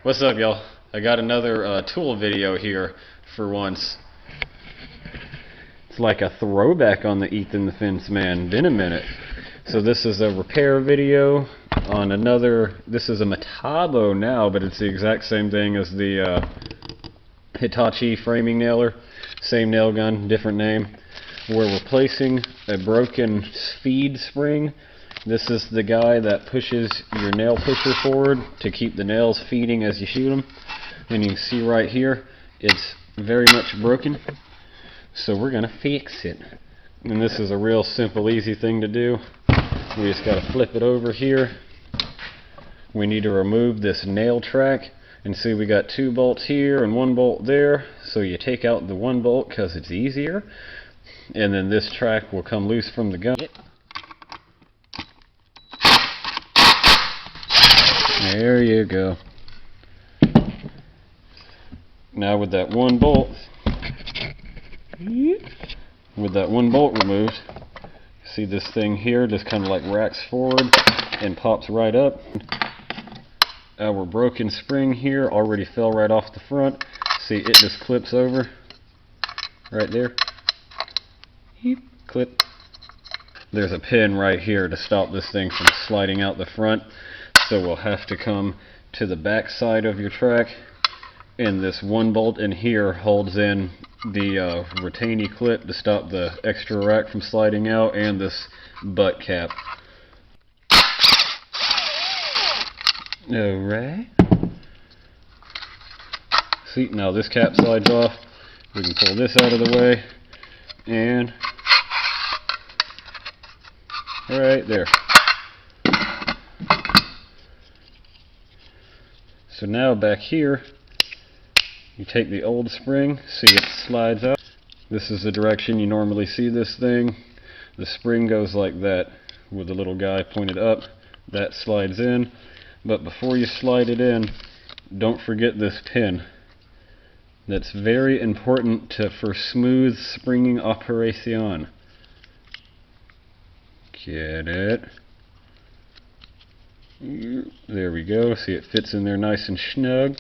What's up, y'all? I got another tool video here for once. It's like a throwback on the Ethan the Fence Man. Been a minute. So this is a repair video on another. This is a Metabo now, but it's the exact same thing as the Hitachi framing nailer. Same nail gun, different name. We're replacing a broken speed spring. This is the guy that pushes your nail pusher forward to keep the nails feeding as you shoot them. And you can see right here, it's very much broken. So we're going to fix it. And this is a real simple, easy thing to do. We just got to flip it over here. We need to remove this nail track. And see, we got 2 bolts here and 1 bolt there. So you take out the 1 bolt because it's easier. And then this track will come loose from the gun. There you go. Now with that 1 bolt, removed, see this thing here just kind of like racks forward and pops right up. Our broken spring here already fell right off the front. See, it just clips over right there. Clip. There's a pin right here to stop this thing from sliding out the front. So we'll have to come to the back side of your track, and this 1 bolt in here holds in the retainy clip to stop the extra rack from sliding out, and this butt cap. Alright. See, now this cap slides off. We can pull this out of the way, and right there. So now back here, you take the old spring, see it slides out. This is the direction you normally see this thing. The spring goes like that with the little guy pointed up. That slides in. But before you slide it in, don't forget this pin. That's very important for smooth springing operation. Get it? There we go. See, it fits in there nice and snug.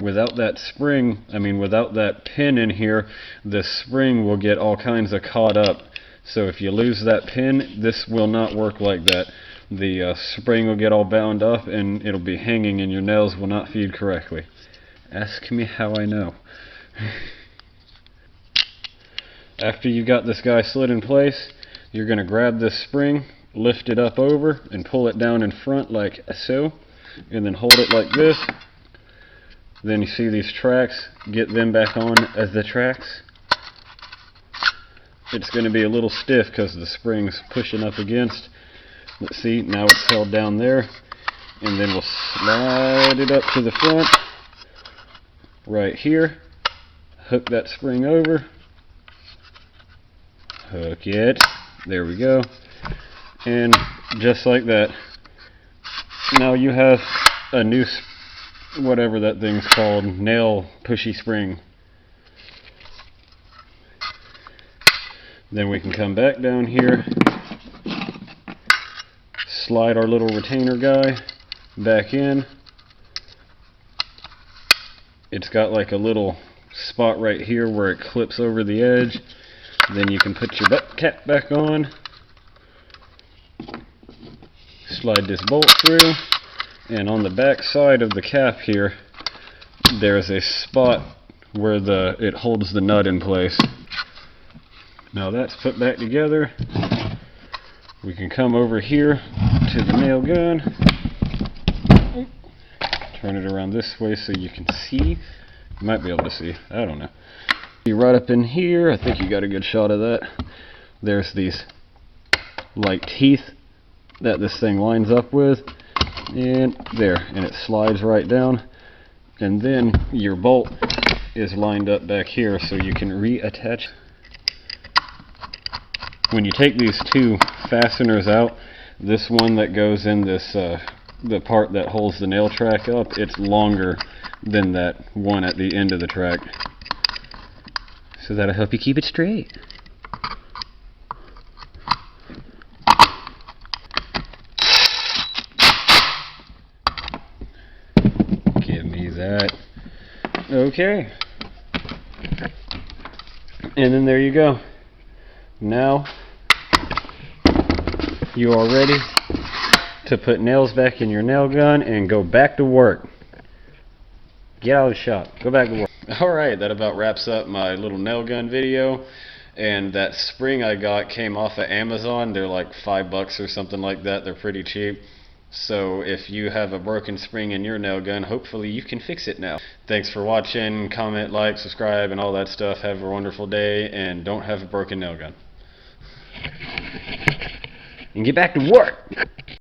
Without that spring, without that pin in here, the spring will get all kinds of caught up. So if you lose that pin, this will not work like that. The spring will get all bound up and it'll be hanging and your nails will not feed correctly. Ask me how I know. After you got this guy slid in place, you're going to grab this spring, lift it up over and pull it down in front like so, and then hold it like this. Then you see these tracks, get them back on as the tracks. It's going to be a little stiff because the spring's pushing up against. Let's see, now it's held down there, and then we'll slide it up to the front right here, hook that spring over, hook it, there we go. And just like that, now you have a new, whatever that thing's called, nail pushy spring. Then we can come back down here, slide our little retainer guy back in. It's got like a little spot right here where it clips over the edge. Then you can put your butt cap back on. Slide this bolt through, and on the back side of the cap here, there's a spot where it holds the nut in place. Now that's put back together. We can come over here to the nail gun, turn it around this way so you can see. You might be able to see, I don't know. You right up in here, I think you got a good shot of that. There's these like teeth that this thing lines up with, and there, and it slides right down, and then your bolt is lined up back here so you can reattach. When you take these 2 fasteners out, this one that goes in this the part that holds the nail track up, it's longer than that one at the end of the track, so that'll help you keep it straight. like that. Okay. And then there you go. Now you are ready to put nails back in your nail gun and go back to work. Get out of the shop. Go back to work. Alright, that about wraps up my little nail gun video. And that spring I got came off of Amazon. They're like $5 or something like that. They're pretty cheap. So if you have a broken spring in your nail gun, hopefully you can fix it now. Thanks for watching. Comment, like, subscribe, and all that stuff. Have a wonderful day, and don't have a broken nail gun. And get back to work!